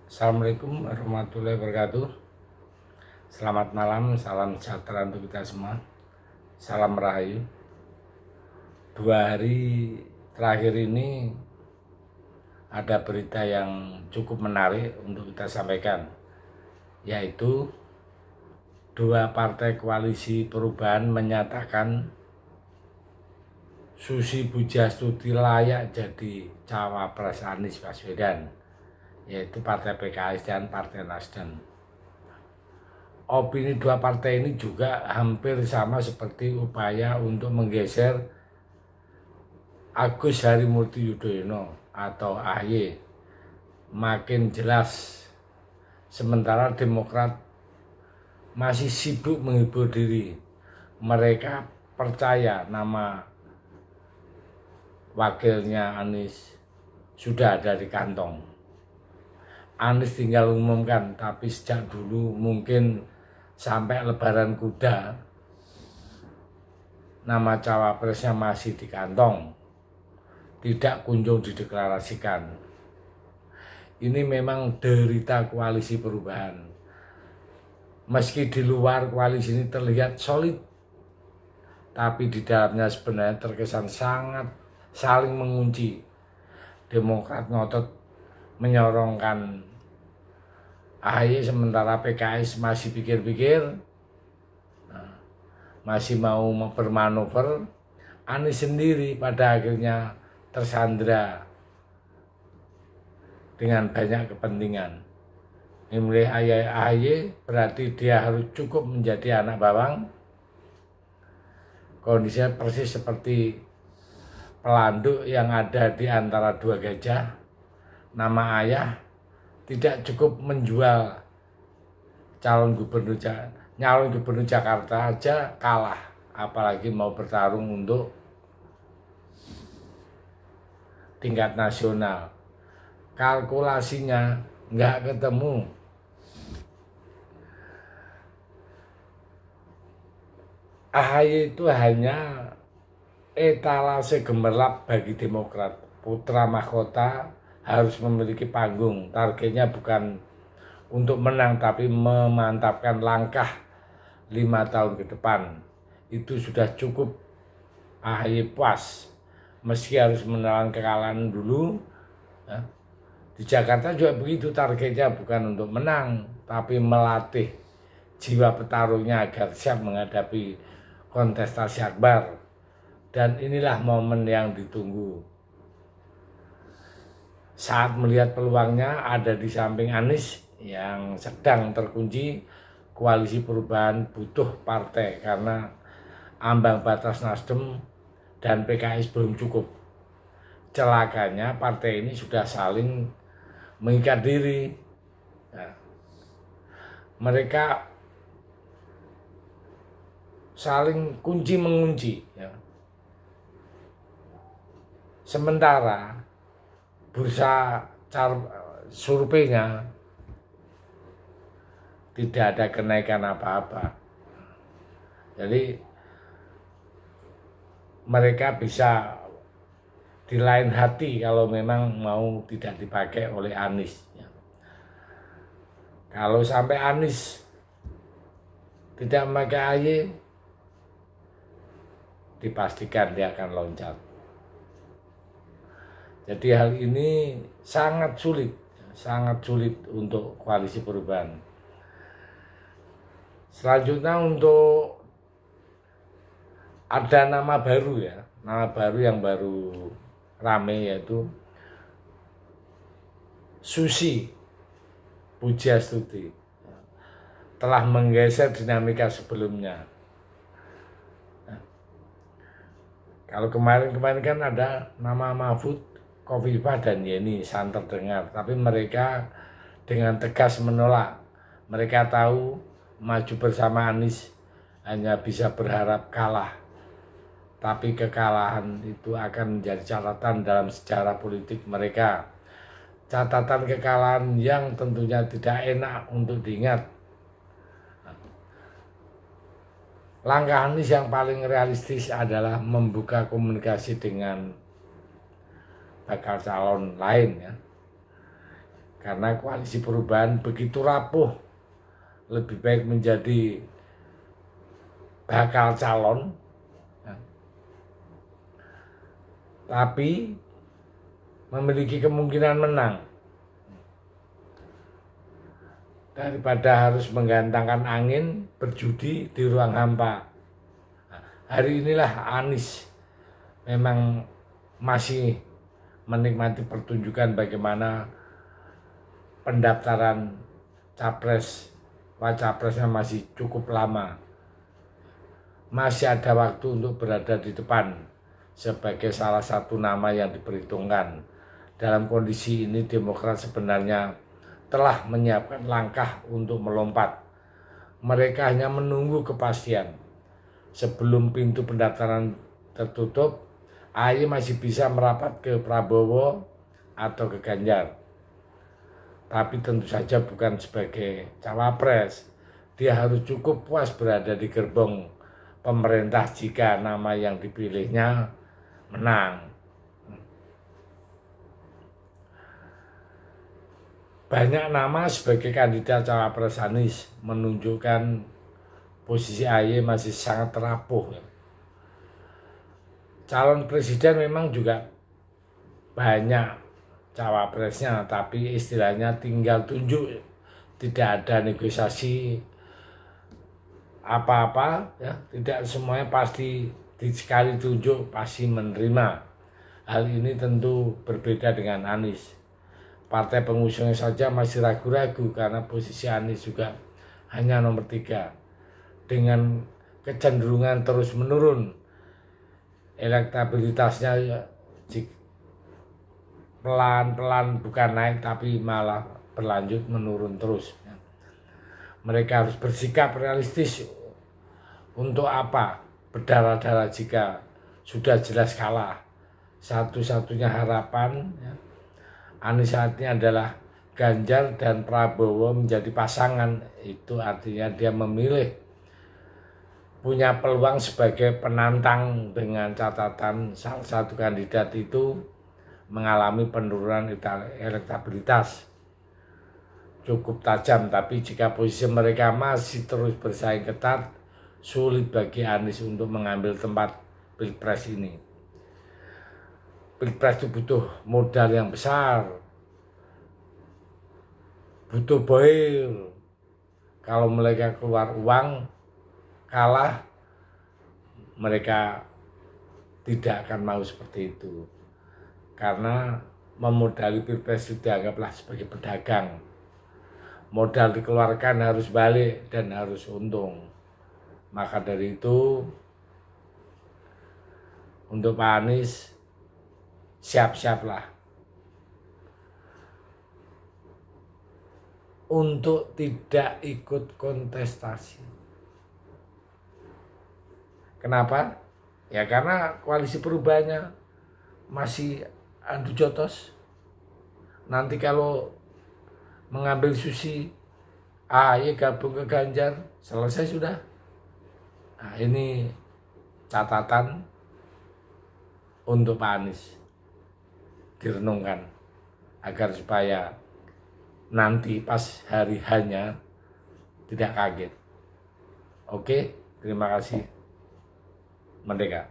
Assalamualaikum warahmatullahi wabarakatuh. Selamat malam, salam sejahtera untuk kita semua. Salam Rahayu. 2 hari terakhir ini ada berita yang cukup menarik untuk kita sampaikan, yaitu 2 partai koalisi perubahan menyatakan Susi Pujiastuti layak jadi cawapres Anies Baswedan, yaitu Partai PKS dan Partai Nasdem. Opini 2 partai ini juga hampir sama seperti upaya untuk menggeser Agus Harimurti Yudhoyono atau AHY. Makin jelas, sementara Demokrat masih sibuk menghibur diri. Mereka percaya nama wakilnya Anies sudah ada di kantong. Anies tinggal umumkan, tapi sejak dulu mungkin sampai lebaran kuda nama cawapresnya masih di kantong, tidak kunjung dideklarasikan. Ini memang derita koalisi perubahan. Meski di luar koalisi ini terlihat solid, tapi di dalamnya sebenarnya terkesan sangat saling mengunci. Demokrat ngotot menyorongkan AHY, sementara PKS masih pikir-pikir, masih mau bermanuver. Anies sendiri pada akhirnya tersandra dengan banyak kepentingan. Memilih AHY berarti dia harus cukup menjadi anak bawang. Kondisinya persis seperti pelanduk yang ada di antara 2 gajah. Nama ayah tidak cukup menjual nyalon gubernur Jakarta aja kalah, apalagi mau bertarung untuk tingkat nasional. Kalkulasinya nggak ketemu. AHY itu hanya etalase gemerlap bagi Demokrat. Putra mahkota harus memiliki panggung. Targetnya bukan untuk menang, tapi memantapkan langkah 5 tahun ke depan. Itu sudah cukup. AHY puas, meski harus menelan kekalahan dulu. Di Jakarta juga begitu, targetnya bukan untuk menang, tapi melatih jiwa petarungnya agar siap menghadapi kontestasi akbar. Dan inilah momen yang ditunggu. Saat melihat peluangnya ada di samping Anies yang sedang terkunci, koalisi perubahan butuh partai karena ambang batas Nasdem dan PKS belum cukup. Celakanya partai ini sudah saling mengikat diri. Nah, mereka saling kunci mengunci. Ya. Sementara bursa surveinya tidak ada kenaikan apa-apa. Jadi mereka bisa di lain hati kalau memang mau tidak dipakai oleh Anies. Kalau sampai Anies tidak memakai AHY, dipastikan dia akan loncat. Jadi hal ini sangat sulit untuk koalisi perubahan. Selanjutnya untuk ada nama baru yang baru rame, yaitu Susi Pujiastuti. Telah menggeser dinamika sebelumnya. Kalau kemarin kan ada nama Mahfud, Khofifah dan Yeni, santer dengar, tapi mereka dengan tegas menolak. Mereka tahu maju bersama Anies hanya bisa berharap kalah, tapi kekalahan itu akan menjadi catatan dalam sejarah politik mereka. Catatan kekalahan yang tentunya tidak enak untuk diingat. Langkah Anies yang paling realistis adalah membuka komunikasi dengan bakal calon lain, ya. karena koalisi perubahan begitu rapuh, lebih baik menjadi bakal calon, tapi memiliki kemungkinan menang daripada harus menggantangkan angin berjudi di ruang hampa. Hari inilah Anies memang masih menikmati pertunjukan bagaimana pendaftaran capres, wacapresnya masih cukup lama. Masih ada waktu untuk berada di depan sebagai salah satu nama yang diperhitungkan. Dalam kondisi ini Demokrat sebenarnya telah menyiapkan langkah untuk melompat. Mereka hanya menunggu kepastian. Sebelum pintu pendaftaran tertutup, AHY masih bisa merapat ke Prabowo atau ke Ganjar. Tapi tentu saja bukan sebagai cawapres. Dia harus cukup puas berada di gerbong pemerintah jika nama yang dipilihnya menang. Banyak nama sebagai kandidat cawapres Anies menunjukkan posisi AHY masih sangat rapuh. Calon presiden memang juga banyak cawapresnya, tapi istilahnya tinggal tunjuk, tidak ada negosiasi apa-apa, ya, tidak semuanya pasti sekali tunjuk pasti menerima. Hal ini tentu berbeda dengan Anies. Partai pengusungnya saja masih ragu-ragu karena posisi Anies juga hanya nomor 3 dengan kecenderungan terus menurun. Elektabilitasnya ya, pelan-pelan bukan naik tapi malah berlanjut menurun terus. Mereka harus bersikap realistis. Untuk apa berdarah-darah jika sudah jelas kalah? Satu-satunya harapan ya, Anies saat ini adalah Ganjar dan Prabowo menjadi pasangan. Itu artinya dia memilih, punya peluang sebagai penantang, dengan catatan salah satu kandidat itu mengalami penurunan elektabilitas cukup tajam. Tapi jika posisi mereka masih terus bersaing ketat, sulit bagi Anies untuk mengambil tempat Pilpres ini. Pilpres itu butuh modal yang besar, butuh boil. Kalau mereka keluar uang, kalah, mereka tidak akan mau seperti itu. Karena memodali Pilpres itu dianggaplah sebagai pedagang. Modal dikeluarkan harus balik dan harus untung. Maka dari itu, untuk Pak Anies, siap-siaplah untuk tidak ikut kontestasi. Kenapa? Ya karena koalisi perubahannya masih adu jotos. Nanti kalau mengambil Susi, AHY gabung ke Ganjar, selesai sudah. Nah, ini catatan untuk Pak Anies direnungkan agar supaya nanti pas hari hanya tidak kaget. Oke, terima kasih. Merdeka.